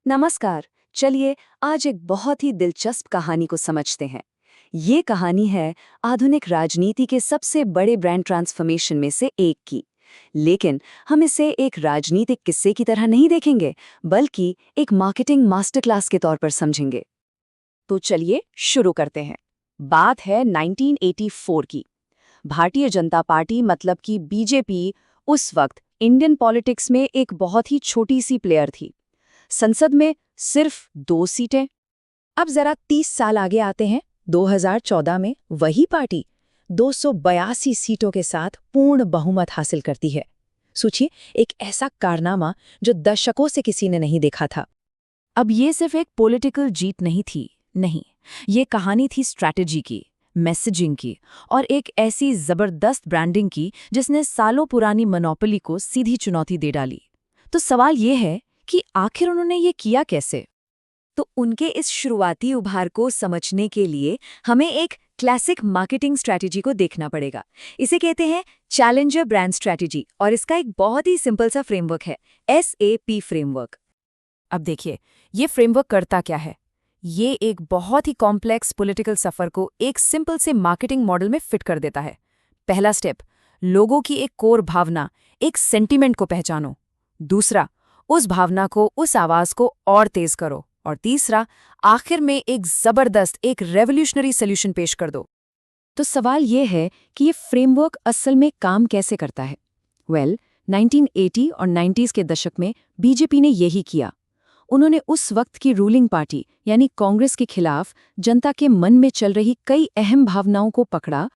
नमस्कार। चलिए आज एक बहुत ही दिलचस्प कहानी को समझते हैं। ये कहानी है आधुनिक राजनीति के सबसे बड़े ब्रांड ट्रांसफॉर्मेशन में से एक की। लेकिन हम इसे एक राजनीतिक किस्से की तरह नहीं देखेंगे, बल्कि एक मार्केटिंग मास्टर क्लास के तौर पर समझेंगे। तो चलिए शुरू करते हैं। बात है 1984 की। भारतीय जनता पार्टी मतलब कि बीजेपी उस वक्त इंडियन पॉलिटिक्स में एक बहुत ही छोटी सी प्लेयर थी। संसद में सिर्फ 2 सीटें। अब जरा 30 साल आगे आते हैं। 2014 में वही पार्टी 282 सीटों के साथ पूर्ण बहुमत हासिल करती है। सोचिए, एक ऐसा कारनामा जो दशकों से किसी ने नहीं देखा था। अब ये सिर्फ एक पॉलिटिकल जीत नहीं थी, नहीं, ये कहानी थी स्ट्रैटेजी की, मैसेजिंग की और एक ऐसी जबरदस्त ब्रांडिंग की जिसने सालों पुरानी मोनोपोली को सीधी चुनौती दे डाली। तो सवाल ये है कि आखिर उन्होंने ये किया कैसे? तो उनके इस शुरुआती उभार को समझने के लिए हमें एक क्लासिक मार्केटिंग स्ट्रैटेजी को देखना पड़ेगा। इसे कहते हैं चैलेंजर ब्रांड स्ट्रैटेजी और इसका एक बहुत ही सिंपल सा फ्रेमवर्क है, SAP फ्रेमवर्क। अब देखिए, ये फ्रेमवर्क करता क्या है। ये एक बहुत ही कॉम्प्लेक्स पॉलिटिकल सफर को एक सिंपल से मार्केटिंग मॉडल में फिट कर देता है। पहला स्टेप, लोगों की एक कोर भावना, एक सेंटीमेंट को पहचानो। दूसरा, उस भावना को, उस आवाज को और तेज करो। और तीसरा, आखिर में एक जबरदस्त, एक रेवोल्यूशनरी सोल्यूशन पेश कर दो। तो सवाल ये है कि ये फ्रेमवर्क असल में काम कैसे करता है? 1980 और 90s के दशक में बीजेपी ने यही किया। उन्होंने उस वक्त की रूलिंग पार्टी यानी कांग्रेस के खिलाफ जनता के मन में चल रही कई अहम भावनाओं को पकड़ा।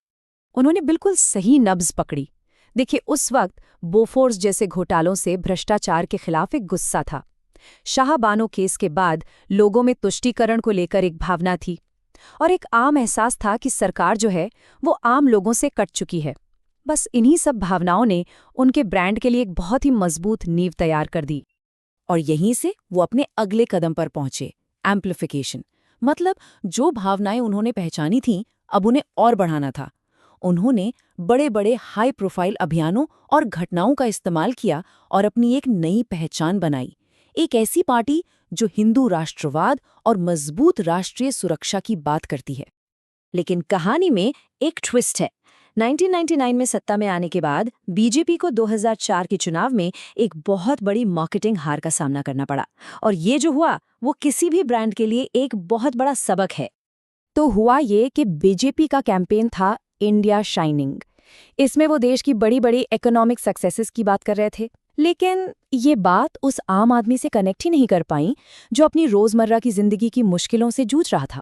उन्होंने बिल्कुल सही नब्ज पकड़ी। देखिए, उस वक्त बोफोर्स जैसे घोटालों से भ्रष्टाचार के खिलाफ एक गुस्सा था। शाहबानो केस के बाद लोगों में तुष्टीकरण को लेकर एक भावना थी और एक आम एहसास था कि सरकार जो है वो आम लोगों से कट चुकी है। बस इन्हीं सब भावनाओं ने उनके ब्रांड के लिए एक बहुत ही मजबूत नींव तैयार कर दी। और यहीं से वो अपने अगले कदम पर पहुंचे, एम्प्लीफिकेशन। मतलब जो भावनाएं उन्होंने पहचानी थीं, अब उन्हें और बढ़ाना था। उन्होंने बड़े बड़े हाई प्रोफाइल अभियानों और घटनाओं का इस्तेमाल किया और अपनी एक नई पहचान बनाई। एक ऐसी पार्टी जो हिंदू राष्ट्रवाद और मजबूत राष्ट्रीय सुरक्षा की बात करती है। लेकिन कहानी में एक ट्विस्ट है। 1999 में सत्ता में आने के बाद बीजेपी को 2004 के चुनाव में एक बहुत बड़ी मार्केटिंग हार का सामना करना पड़ा। और ये जो हुआ वो किसी भी ब्रांड के लिए एक बहुत बड़ा सबक है। तो हुआ ये कि बीजेपी का कैंपेन था इंडिया शाइनिंग। इसमें वो देश की बड़ी बड़ी इकोनॉमिक सक्सेसेस की बात कर रहे थे। लेकिन ये बात उस आम आदमी से कनेक्ट ही नहीं कर पाई जो अपनी रोजमर्रा की जिंदगी की मुश्किलों से जूझ रहा था।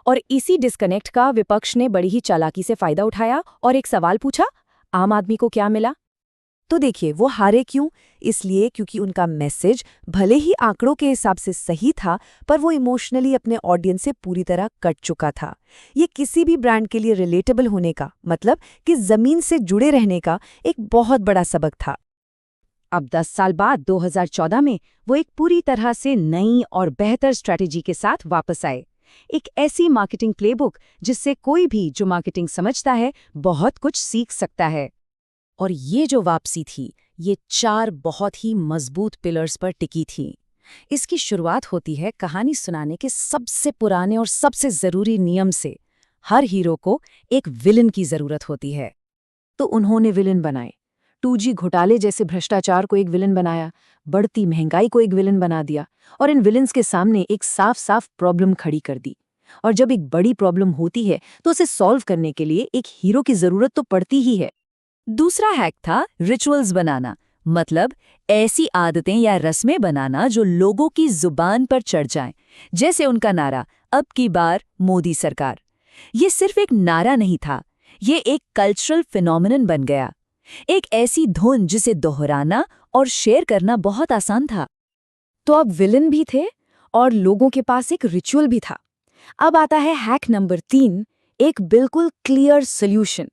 और इसी डिस्कनेक्ट का विपक्ष ने बड़ी ही चालाकी से फायदा उठाया और एक सवाल पूछा, आम आदमी को क्या मिला? तो देखिए, वो हारे क्यों? इसलिए क्योंकि उनका मैसेज भले ही आंकड़ों के हिसाब से सही था, पर वो इमोशनली अपने ऑडियंस से पूरी तरह कट चुका था। ये किसी भी ब्रांड के लिए रिलेटेबल होने का, मतलब कि जमीन से जुड़े रहने का एक बहुत बड़ा सबक था। अब 10 साल बाद 2014 में वो एक पूरी तरह से नई और बेहतर स्ट्रैटेजी के साथ वापस आए। एक ऐसी मार्केटिंग प्लेबुक जिससे कोई भी जो मार्केटिंग समझता है बहुत कुछ सीख सकता है। और ये जो वापसी थी, ये 4 बहुत ही मजबूत पिलर्स पर टिकी थी। इसकी शुरुआत होती है कहानी सुनाने के सबसे पुराने और सबसे जरूरी नियम से। हर हीरो को एक विलन की जरूरत होती है। तो उन्होंने विलन बनाए। 2G घोटाले जैसे भ्रष्टाचार को एक विलन बनाया, बढ़ती महंगाई को एक विलन बना दिया और इन विलन्स के सामने एक साफ साफ प्रॉब्लम खड़ी कर दी। और जब एक बड़ी प्रॉब्लम होती है तो उसे सॉल्व करने के लिए एक हीरो की जरूरत तो पड़ती ही है। दूसरा हैक था रिचुअल्स बनाना, मतलब ऐसी आदतें या रस्में बनाना जो लोगों की जुबान पर चढ़ जाएं। जैसे उनका नारा, अब की बार मोदी सरकार। ये सिर्फ एक नारा नहीं था, ये एक कल्चरल फिनोमिनन बन गया। एक ऐसी धुन जिसे दोहराना और शेयर करना बहुत आसान था। तो अब विलन भी थे और लोगों के पास एक रिचुअल भी था। अब आता है हैक नंबर 3, एक बिल्कुल क्लियर सॉल्यूशन।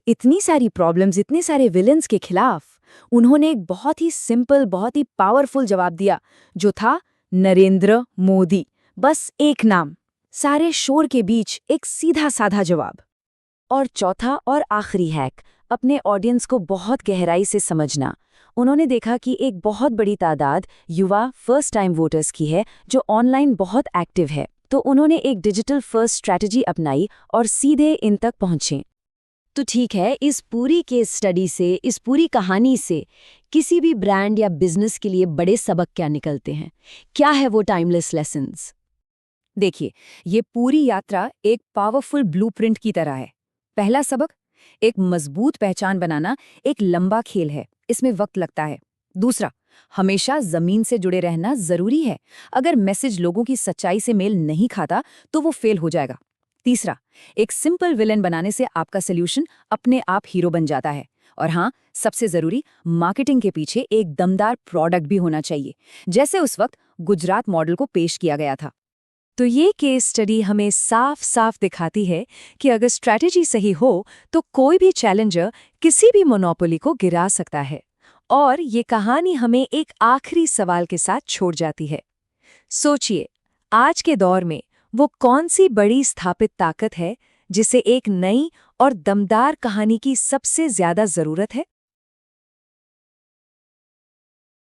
इतनी सारी प्रॉब्लम्स, इतने सारे विलन्स के खिलाफ उन्होंने एक बहुत ही सिंपल, बहुत ही पावरफुल जवाब दिया, जो था नरेंद्र मोदी। बस एक नाम, सारे शोर के बीच एक सीधा साधा जवाब। और चौथा और आखिरी हैक, अपने ऑडियंस को बहुत गहराई से समझना। उन्होंने देखा कि एक बहुत बड़ी तादाद युवा फर्स्ट टाइम वोटर्स की है जो ऑनलाइन बहुत एक्टिव है, तो उन्होंने एक डिजिटल फर्स्ट स्ट्रैटेजी अपनाई और सीधे इन तक पहुंचे। तो ठीक है, इस पूरी केस स्टडी से, इस पूरी कहानी से किसी भी ब्रांड या बिजनेस के लिए बड़े सबक क्या निकलते हैं? क्या है वो टाइमलेस लेसन्स? देखिए, ये पूरी यात्रा एक पावरफुल ब्लूप्रिंट की तरह है। पहला सबक, एक मजबूत पहचान बनाना एक लंबा खेल है, इसमें वक्त लगता है। दूसरा, हमेशा जमीन से जुड़े रहना जरूरी है। अगर मैसेज लोगों की सच्चाई से मेल नहीं खाता तो वो फेल हो जाएगा। तीसरा, एक सिंपल विलेन बनाने से आपका सोल्यूशन अपने आप हीरो बन जाता है। और हाँ, सबसे जरूरी, मार्केटिंग के पीछे एक दमदार प्रोडक्ट भी होना चाहिए, जैसे उस वक्त गुजरात मॉडल को पेश किया गया था। तो ये केस स्टडी हमें साफ साफ दिखाती है कि अगर स्ट्रैटेजी सही हो तो कोई भी चैलेंजर किसी भी मोनोपोली को गिरा सकता है। और ये कहानी हमें एक आखिरी सवाल के साथ छोड़ जाती है। सोचिए, आज के दौर में वो कौन सी बड़ी स्थापित ताकत है जिसे एक नई और दमदार कहानी की सबसे ज्यादा जरूरत है?